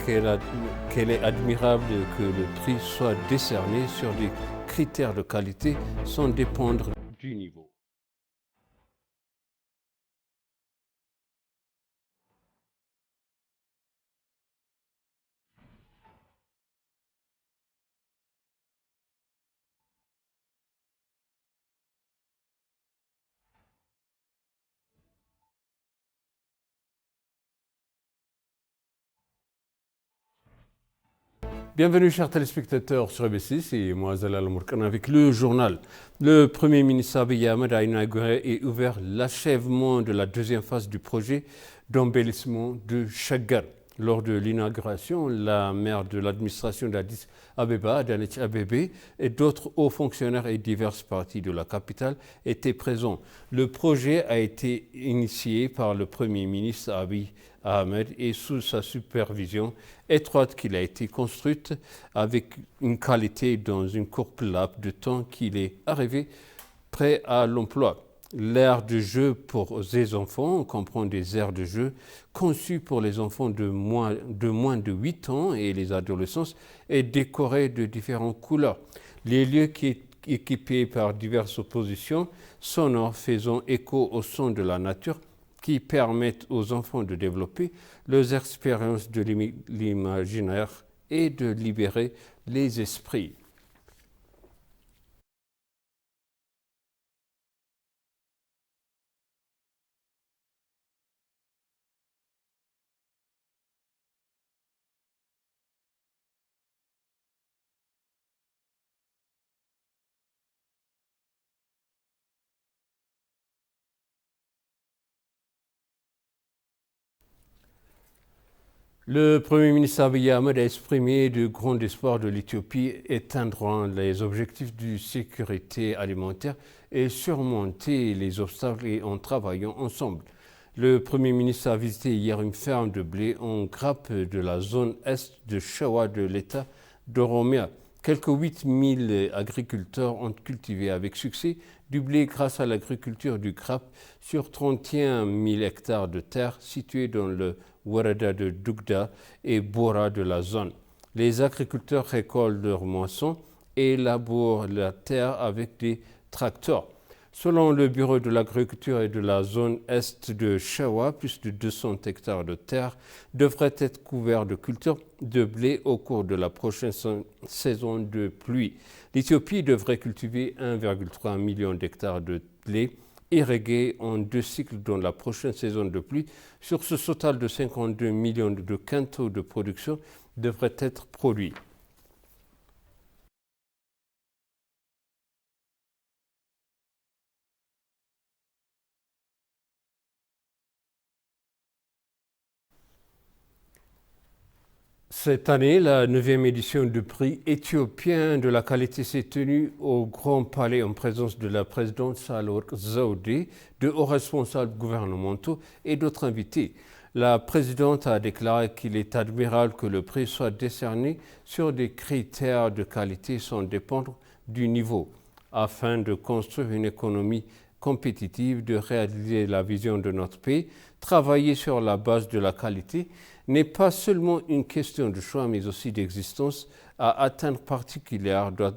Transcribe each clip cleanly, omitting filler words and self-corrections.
qu'elle est admirable que le prix soit décerné sur des critères de qualité sans dépendre du niveau. Bienvenue chers téléspectateurs sur ABC, c'est moi Zalal Mourkan avec le journal. Le Premier ministre Abiy Ahmed a inauguré et ouvert l'achèvement de la deuxième phase du projet d'embellissement de Chaggar. Lors de l'inauguration, la maire de l'administration d'Addis Abeba, Adanej Abebe, et d'autres hauts fonctionnaires et diverses parties de la capitale étaient présents. Le projet a été initié par le Premier ministre Abiy Ahmed et sous sa supervision étroite qu'il a été construite avec une qualité dans une courte laps de temps qu'il est arrivé prêt à l'emploi. L'aire de jeu pour les enfants comprend des aires de jeu conçues pour les enfants de moins de 8 ans et les adolescents et décorées de différentes couleurs. Les lieux qui sont équipés par diverses positions sonores faisant écho au son de la nature qui permettent aux enfants de développer leurs expériences de l'imaginaire et de libérer les esprits. Le Premier ministre Abiy Ahmed a exprimé de grands espoirs de l'Éthiopie atteindre les objectifs de sécurité alimentaire et surmonter les obstacles en travaillant ensemble. Le Premier ministre a visité hier une ferme de blé en grappe de la zone est de Shawa de l'État d'Oromia. Quelques 8000 agriculteurs ont cultivé avec succès du blé grâce à l'agriculture du grappe sur 31 000 hectares de terre situés dans le Warada de Dugda et Bora de la zone. Les agriculteurs récoltent leurs moissons et labourent la terre avec des tracteurs. Selon le Bureau de l'agriculture et de la zone est de Shawa, plus de 200 hectares de terre devraient être couverts de cultures de blé au cours de la prochaine saison de pluie. L'Éthiopie devrait cultiver 1,3 million d'hectares de blé irrigués en 2 cycles dans la prochaine saison de pluie. Sur ce total de 52 millions de quintaux de production devraient être produits. Cette année, la 9e édition du prix éthiopien de la qualité s'est tenue au Grand Palais en présence de la présidente Sahle-Work Zewde, de hauts responsables gouvernementaux et d'autres invités. La présidente a déclaré qu'il est admirable que le prix soit décerné sur des critères de qualité sans dépendre du niveau, afin de construire une économie compétitive, de réaliser la vision de notre pays, travailler sur la base de la qualité n'est pas seulement une question de choix, mais aussi d'existence à atteindre particulière doit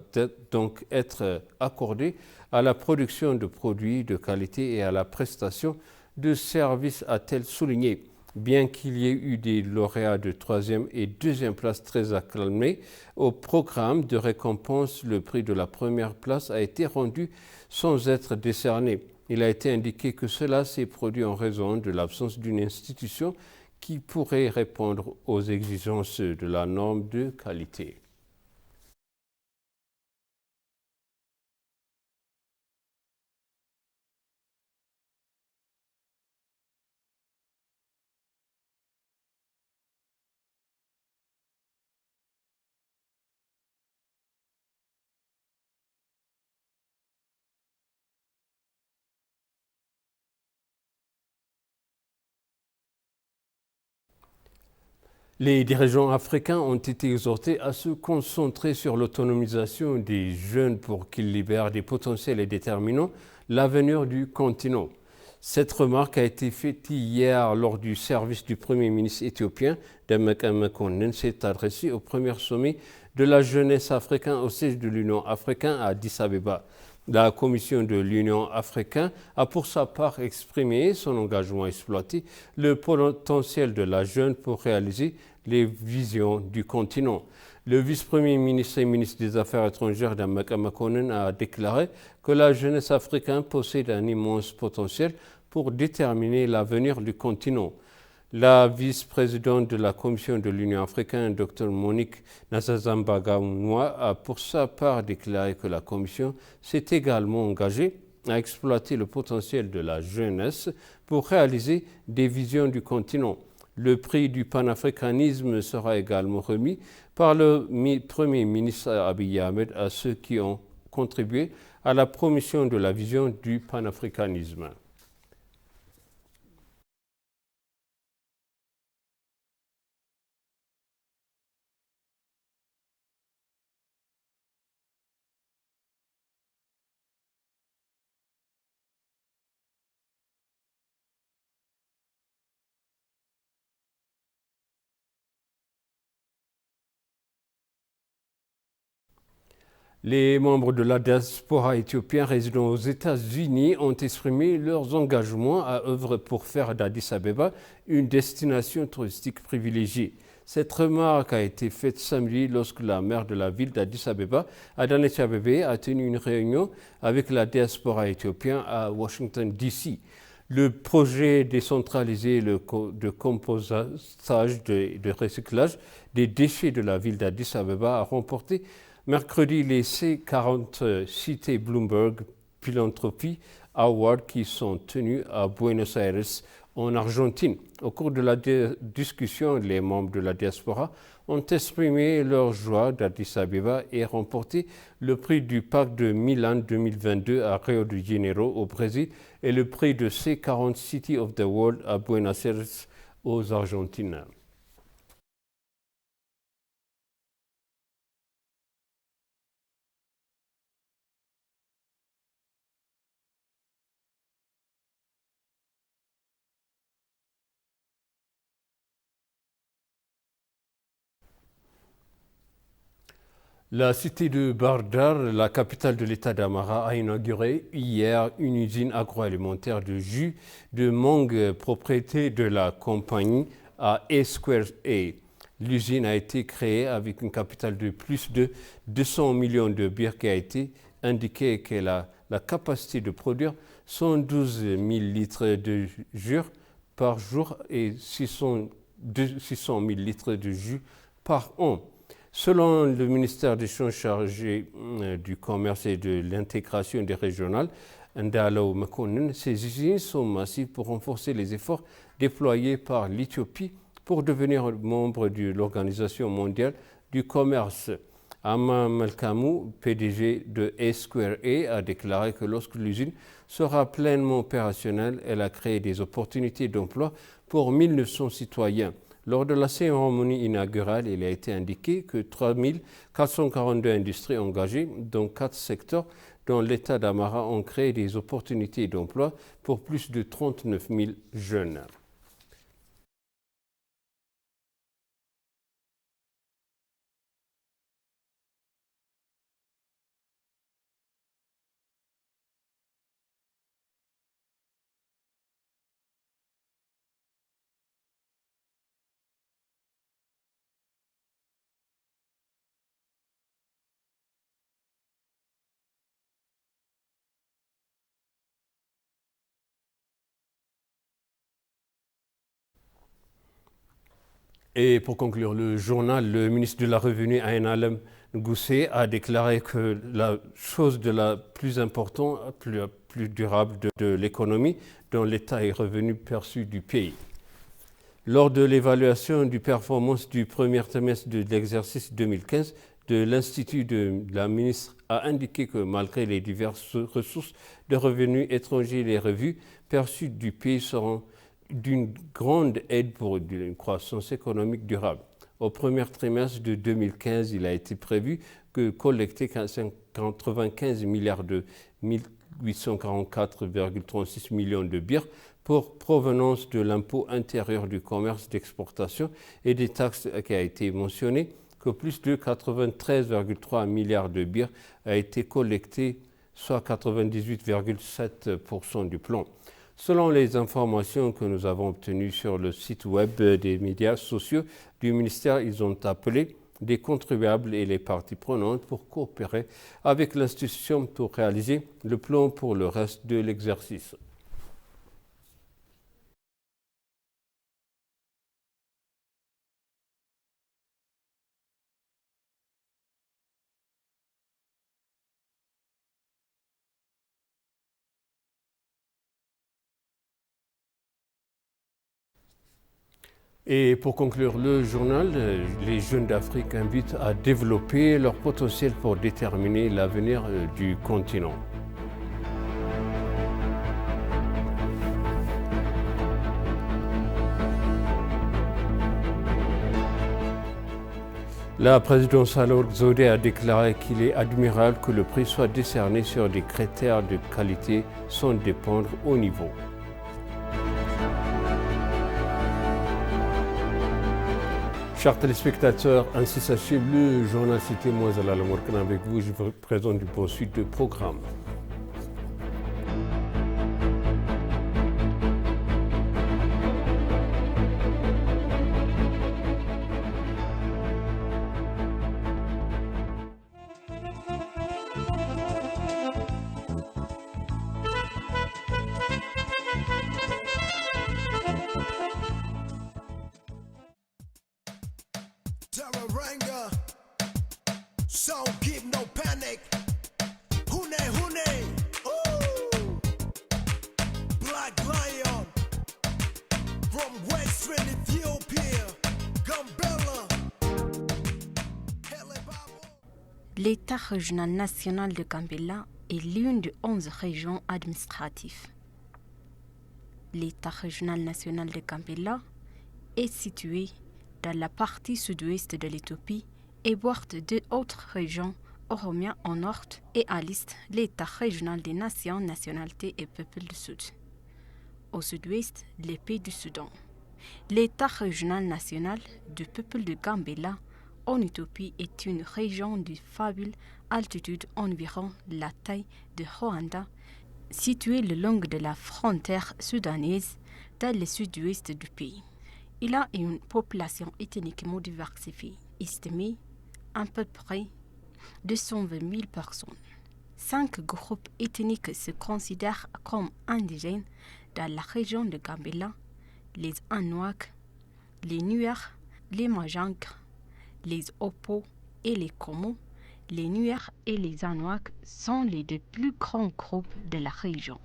donc être accordée à la production de produits de qualité et à la prestation de services, a-t-elle souligné. Bien qu'il y ait eu des lauréats de 3e et 2e place très acclamés, au programme de récompense, le prix de la première place a été rendu sans être décerné. Il a été indiqué que cela s'est produit en raison de l'absence d'une institution qui pourrait répondre aux exigences de la norme de qualité. Les dirigeants africains ont été exhortés à se concentrer sur l'autonomisation des jeunes pour qu'ils libèrent des potentiels et déterminant l'avenir du continent. Cette remarque a été faite hier lors du service du Premier ministre éthiopien. Demeke Mekonnen s'est adressé au premier sommet de la jeunesse africaine au siège de l'Union africaine à Addis Abeba. La Commission de l'Union africaine a pour sa part exprimé son engagement à exploiter le potentiel de la jeune pour réaliser les visions du continent. Le vice-premier ministre et ministre des Affaires étrangères Demeke Mekonnen a déclaré que la jeunesse africaine possède un immense potentiel pour déterminer l'avenir du continent. La vice-présidente de la Commission de l'Union africaine, Dr Monique Ntazambagaounwa, a pour sa part déclaré que la Commission s'est également engagée à exploiter le potentiel de la jeunesse pour réaliser des visions du continent. Le prix du panafricanisme sera également remis par le Premier ministre Abiy Ahmed à ceux qui ont contribué à la promotion de la vision du panafricanisme. Les membres de la diaspora éthiopienne résidant aux États-Unis ont exprimé leurs engagements à œuvrer pour faire d'Addis Abeba une destination touristique privilégiée. Cette remarque a été faite samedi lorsque la maire de la ville d'Addis Abeba, Adanecha Abebe, a tenu une réunion avec la diaspora éthiopienne à Washington, D.C. Le projet décentralisé de compostage et de recyclage des déchets de la ville d'Addis Abeba a remporté mercredi les C40 Cité Bloomberg Philanthropy Awards qui sont tenus à Buenos Aires, en Argentine. Au cours de la discussion, les membres de la diaspora ont exprimé leur joie d'Addis Abeba et remporté le prix du Parc de Milan 2022 à Rio de Janeiro au Brésil et le prix de C40 City of the World à Buenos Aires aux Argentines. La cité de Bardar, la capitale de l'État d'Amara, a inauguré hier une usine agroalimentaire de jus de mangue propriété de la compagnie A-Square-A. L'usine a été créée avec un capital de plus de 200 millions de birrs qui a été indiqué qu'elle a la capacité de produire 112 000 litres de jus par jour et 600 000 litres de jus par an. Selon le ministère des Choses chargé du commerce et de l'intégration des régionales, Ndalo Mekonnen, ces usines sont massives pour renforcer les efforts déployés par l'Éthiopie pour devenir membre de l'Organisation mondiale du commerce. Ama Malkamou, PDG de A-Square-A, a déclaré que lorsque l'usine sera pleinement opérationnelle, elle a créé des opportunités d'emploi pour 1900 citoyens. Lors de la cérémonie inaugurale, il a été indiqué que 3 442 industries engagées dans 4 secteurs dans l'État d'Amara ont créé des opportunités d'emploi pour plus de 39 000 jeunes. Et pour conclure le journal, le ministre de la Revenu, Aïn Alem Goussé, a déclaré que la chose de la plus importante, plus durable de l'économie, dont l'État est revenu perçu du pays. Lors de l'évaluation du performance du premier trimestre de l'exercice 2015, de l'Institut de la ministre a indiqué que malgré les diverses ressources de revenus étrangers, les revenus perçus du pays seront d'une grande aide pour une croissance économique durable. Au premier trimestre de 2015, il a été prévu que collecter 95 milliards de 844,36 millions de birrs pour provenance de l'impôt intérieur du commerce d'exportation et des taxes qui a été mentionné que plus de 93,3 milliards de birrs a été collecté, soit 98,7% du plan. Selon les informations que nous avons obtenues sur le site web des médias sociaux du ministère, ils ont appelé des contribuables et les parties prenantes pour coopérer avec l'institution pour réaliser le plan pour le reste de l'exercice. Et pour conclure le journal, les jeunes d'Afrique invitent à développer leur potentiel pour déterminer l'avenir du continent. La présidence Salomon Zodé a déclaré qu'il est admirable que le prix soit décerné sur des critères de qualité sans dépendre au niveau. Chers téléspectateurs, ainsi s'achève le journal Cité Moisala Lamorkan. Avec vous, je vous présente une poursuite de programme. Tararanga, so give no panic. Hune, hune, ooh. Black Lion, from Western Ethiopia, Gambela. L'État régional national de Gambela est l'une des 11 régions administratives. L'État régional national de Gambela est situé dans la partie sud-ouest de l'Éthiopie et borde deux autres régions, Oromia au nord et à l'est, l'État régional des nations, nationalités et peuples du Sud. Au sud-ouest, les pays du Soudan. L'État régional national du peuple de Gambela en Éthiopie est une région de faible altitude environ la taille de Rwanda, située le long de la frontière soudanaise dans le sud-ouest du pays. Il a une population ethniquement diversifiée, estimée à peu près 220 000 personnes. 5 groupes ethniques se considèrent comme indigènes dans la région de Gambela: les Anouak, les Nuer, les Majankres, les Opo et les Komo. Les Nuer et les Anouak sont les deux plus grands groupes de la région.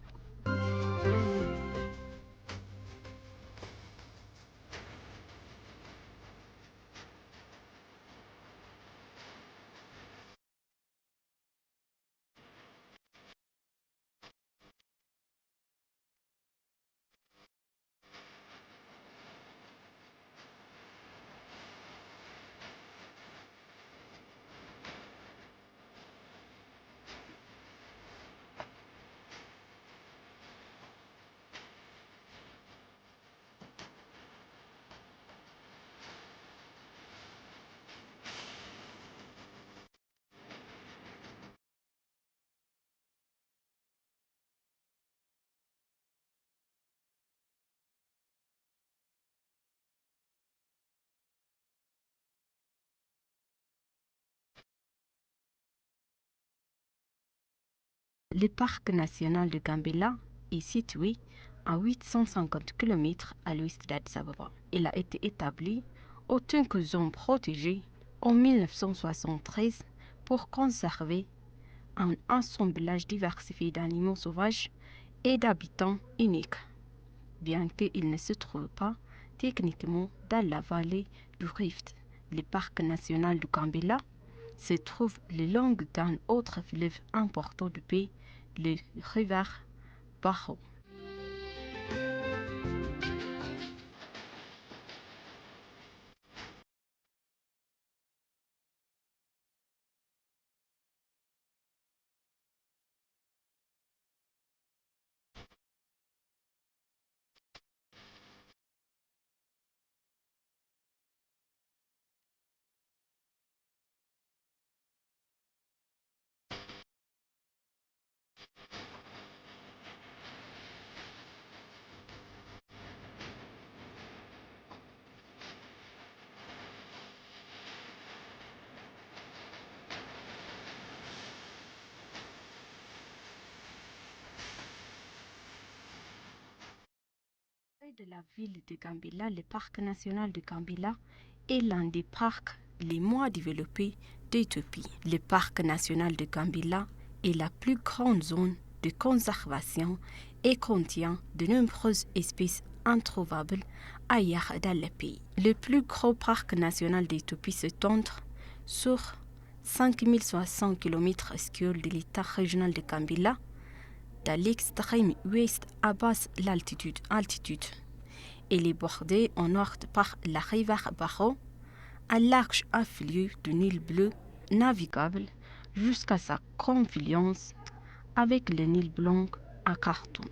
Le parc national de Gambela est situé à 850 km à l'ouest d'Addis Ababa. Il a été établi en tant que zone protégée en 1973 pour conserver un assemblage diversifié d'animaux sauvages et d'habitants uniques. Bien qu'il ne se trouve pas techniquement dans la vallée du Rift, le parc national du Gambela se trouve le long d'un autre fleuve important du pays, le rivière Baho. Près de la ville de Gambela, le parc national de Gambela est l'un des parcs les moins développés d'Éthiopie. Le parc national de Gambela est la plus grande zone de conservation et contient de nombreuses espèces introuvables ailleurs dans le pays. Le plus gros parc national d'Éthiopie s'étend sur 5060 km² de l'état régional de Gambela, dans l'extrême ouest à basse altitude. Elle est bordée au nord par la rivière Baro, un large affluent du Nil bleu navigable jusqu'à sa confluence avec le Nil blanc à Khartoum.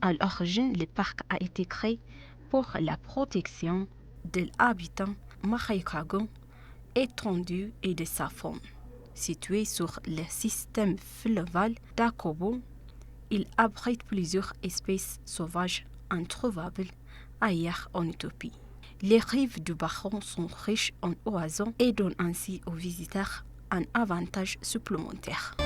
À l'origine, le parc a été créé pour la protection de l'habitat Mahaykago étendu et de sa faune. Situé sur le système fluvial d'Akobo, il abrite plusieurs espèces sauvages introuvables ailleurs en Éthiopie. Les rives du Baro sont riches en oiseaux et donnent ainsi aux visiteurs un avantage supplémentaire.